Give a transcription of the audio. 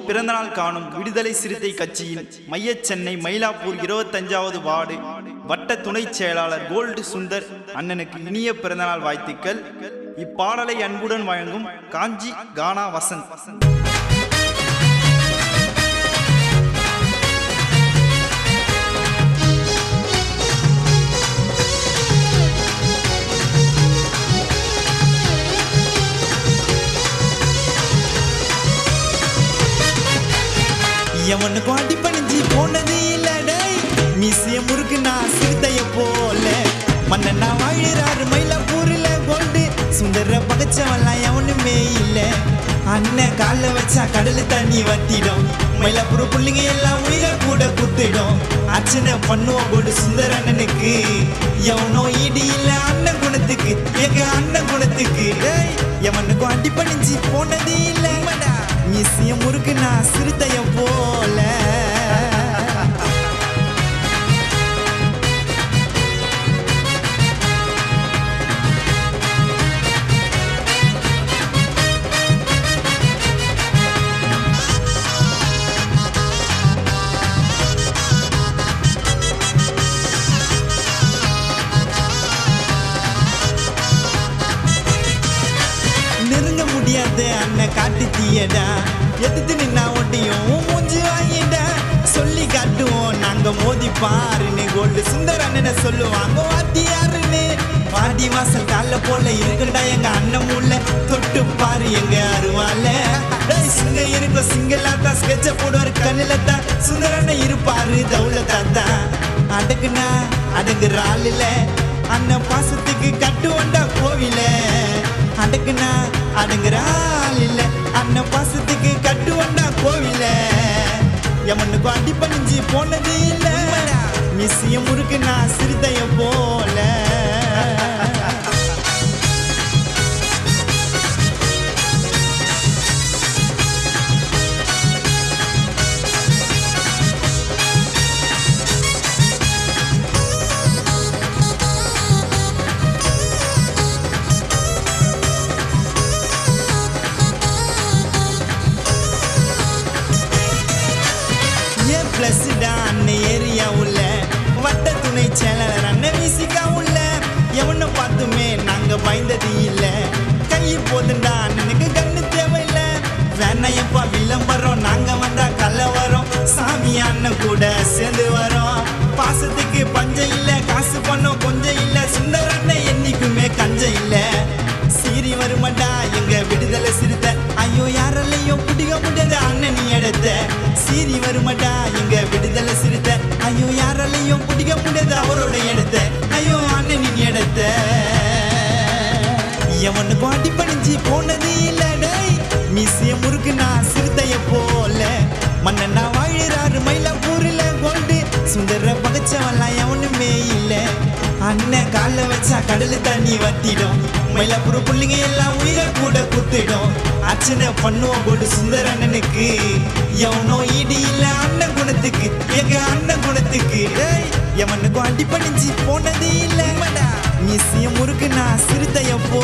பிறந்தநாள் காணும் விடுதலை சிறுத்தை கட்சியின் மைய சென்னை மயிலாப்பூர் 25வது வார்டு வட்ட துணைச் செயலாளர் கோல்டு சுந்தர் அண்ணனுக்கு இனிய பிறந்தநாள் வாழ்த்துக்கள். இப்பாடலை அன்புடன் வழங்கும் காஞ்சி கானா வசந்த். எவனுக்கும் அடி பணிஞ்சு போனது இல்லடை, மீசிய முறுக்கு நான் சிறுத்தைய போல. மன்னனா வாழிறாரு மயிலாப்பூரில் கோல்டு சுந்தர பகச்சவெல்லாம் எவனுமே இல்லை. அண்ணன் கால வச்சா கடலு தண்ணி வத்திடும், மயிலாப்பூர் பிள்ளைங்க எல்லாம் உயிரை கூட குத்திடும். அர்ச்சனை பண்ணுவோம் கோல்டு சுந்தர அண்ணனுக்கு, எவனோ ஈடு இல்லை அண்ணன் குணத்துக்கு, எங்க அண்ணன் குணத்துக்கு. எவனுக்கும் அடி பணிஞ்சு போனது இல்லை, மீசிய முறுக்கு நான் சிறுத்தைய போல. நெருங்க முடியாத அண்ணன் காட்டு தீயடா, எதிர்த்து நின்னா ஒட்டியும் மூஞ்சி வாங்கிட்ட. சொல்லி காட்டுவோம் நாங்க மோதி பாருன்னு கோல்டு சுந்தர அண்ணனை சொல்லுவாங்க வாத்தியாருன்னு. வாடி வாசல் கால போல இருக்குண்டா எங்க அண்ணன் உள்ள, தொட்டு பாரு எங்க அருவால. சிங்க இருக்கும் சிங்கலாத்தா ஸ்கெட்ச போடுவாரு கண்ணில தான், சுந்தர அண்ணன் இருப்பாரு தவுலத்தாத்தா. அடக்குனா அடங்குற ஆள் இல்ல, அண்ணன் பாசத்துக்கு கட்டுவண்டா கோவில. அடக்குனா அடங்குற ஆள் இல்ல, அண்ணன் பாசத்துக்கு கட்டுவண்டா கோவில. எவனுக்கும் அடி பணிஞ்சு போனது இல்ல, மிஸ்ஸிய முறுக்கு நான் சிறுத்தைய போல. அண்ணன் ஏரியா உள்ள வட்ட துணை செயலாளர் அண்ணன் விசிகா உள்ள. எவனை பார்த்துமே நாங்க பயந்தது இல்லை, கை போதுண்டா அண்ணனுக்கு கண்ணு தேவையில்லை. வேணையப்பா விளம்பரம் நாங்க வந்தா கல்ல வரோம், சாமி அண்ணன் கூட சேர்ந்து வரோம். பாசத்துக்கு பஞ்சம் இல்லை, காசு பணம் கொஞ்சம் இல்லை, சுந்தர அண்ணன் என்னைக்குமே கஞ்சம் இல்லை. சீறி வருமாட்டா எங்க விடுதலை சிறுத்தை, ஐயோ யாராலையும் பிடிக்க முடியாத அண்ணன் நீ எடுத்த. சீறி வருமாட்டா எங்க விடுதலை சிறுத்தை, ஐயோ யாராலையும் பிடிக்க முடியாத அவரோட எடுத்த, ஐயோ அண்ணன் நீ எடுத்த. எவனுக்கும் அடி பணிஞ்சு போனது இல்லடை, மீசிய முறுக்கு நான் சிறுத்தைய போல. மன்னனா வாழிறாரு மயிலாப்பூரில் கோல்டு சுந்தர பகச்சவெல்லாம் எவனுமே இல்லை. அண்ணன் கால வச்சா கடலு தண்ணி வத்திடும், மயிலாப்பூர் பிள்ளைங்க எல்லாம் உயிரை கூட குத்திடும். அர்ச்சனை பண்ணுவோம் கோல்டு சுந்தர அண்ணனுக்கு, எவனோ ஈடு இல்லை அண்ணன் குணத்துக்கு, எங்க அண்ணன் குணத்துக்கு. எவனுக்கும் அடி பணிஞ்சு போனது இல்லை, மிஸ்ஸிய முறுக்கு நான் சிறுத்தைய போ.